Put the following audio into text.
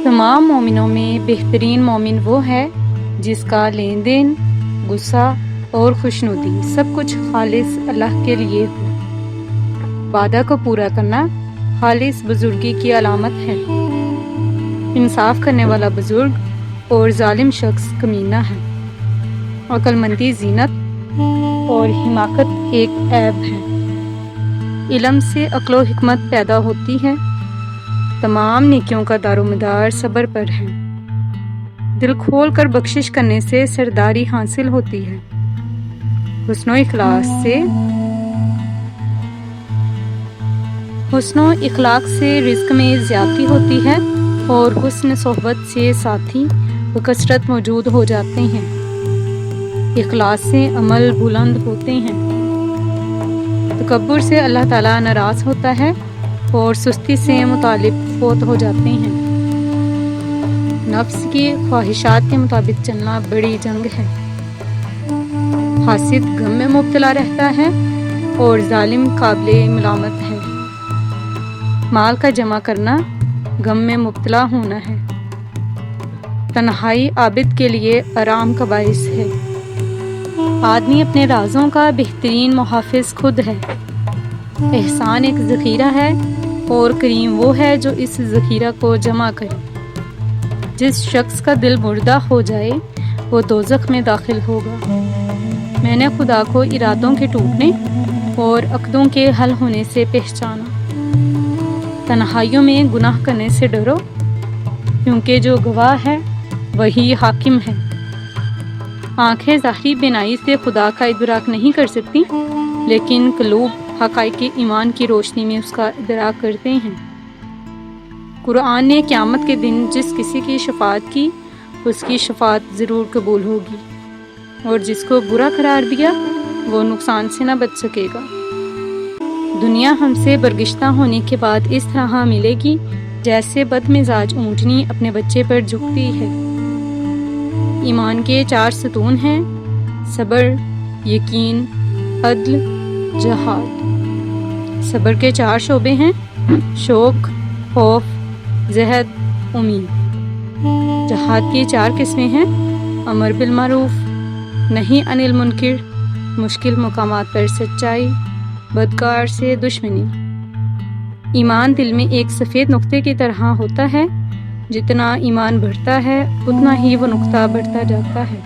تمام مومنوں میں بہترین مومن وہ ہے جس کا لین دین، غصہ اور خوشنودی سب کچھ خالص اللہ کے لیے ہو۔ وعدہ کو پورا کرنا خالص بزرگی کی علامت ہے۔ انصاف کرنے والا بزرگ اور ظالم شخص کمینہ ہے۔ عقل مندی زینت اور حماقت ایک عیب ہے۔ علم سے عقل و حکمت پیدا ہوتی ہے۔ تمام نیکیوں کا دار و مدار صبر پر ہے۔ دل کھول کر بخشش کرنے سے سرداری حاصل ہوتی ہے۔ حسن و اخلاق سے رزق میں زیادتی ہوتی ہے اور حسن صحبت سے ساتھی بکثرت موجود ہو جاتے ہیں۔ اخلاص سے عمل بلند ہوتے ہیں۔ تکبر سے اللہ تعالیٰ ناراض ہوتا ہے اور سستی سے مطالب فوت ہو جاتے ہیں۔ نفس کی خواہشات کے مطابق چلنا بڑی جنگ ہے۔ حاسد غم میں مبتلا رہتا ہے اور ظالم قابل ملامت ہے۔ مال کا جمع کرنا غم میں مبتلا ہونا ہے۔ تنہائی عابد کے لیے آرام کا باعث ہے۔ آدمی اپنے رازوں کا بہترین محافظ خود ہے۔ احسان ایک ذخیرہ ہے اور کریم وہ ہے جو اس ذخیرہ کو جمع کرے۔ جس شخص کا دل مردہ ہو جائے وہ دوزخ میں داخل ہوگا۔ میں نے خدا کو ارادوں کے ٹوٹنے اور عقدوں کے حل ہونے سے پہچانا۔ تنہائیوں میں گناہ کرنے سے ڈرو، کیونکہ جو گواہ ہے وہی حاکم ہے۔ آنکھیں ظاہری بینائی سے خدا کا ادراک نہیں کر سکتی، لیکن قلوب حقائق ایمان کی روشنی میں اس کا ادراک کرتے ہیں۔ قرآن نے قیامت کے دن جس کسی کی شفاعت کی اس کی شفاعت ضرور قبول ہوگی، اور جس کو برا قرار دیا وہ نقصان سے نہ بچ سکے گا۔ دنیا ہم سے برگشتہ ہونے کے بعد اس طرح ملے گی جیسے بد مزاج اونٹنی اپنے بچے پر جھکتی ہے۔ ایمان کے 4 ستون ہیں: صبر، یقین، عدل، جہاد۔ صبر کے 4 شعبے ہیں: شوق، خوف، زہد، امید۔ جہاد کی 4 قسمیں ہیں: امر بالمعروف، نہی عن المنکر، مشکل مقامات پر سچائی، بدکار سے دشمنی۔ ایمان دل میں ایک سفید نقطے کی طرح ہوتا ہے، جتنا ایمان بڑھتا ہے اتنا ہی وہ نقطہ بڑھتا جاتا ہے۔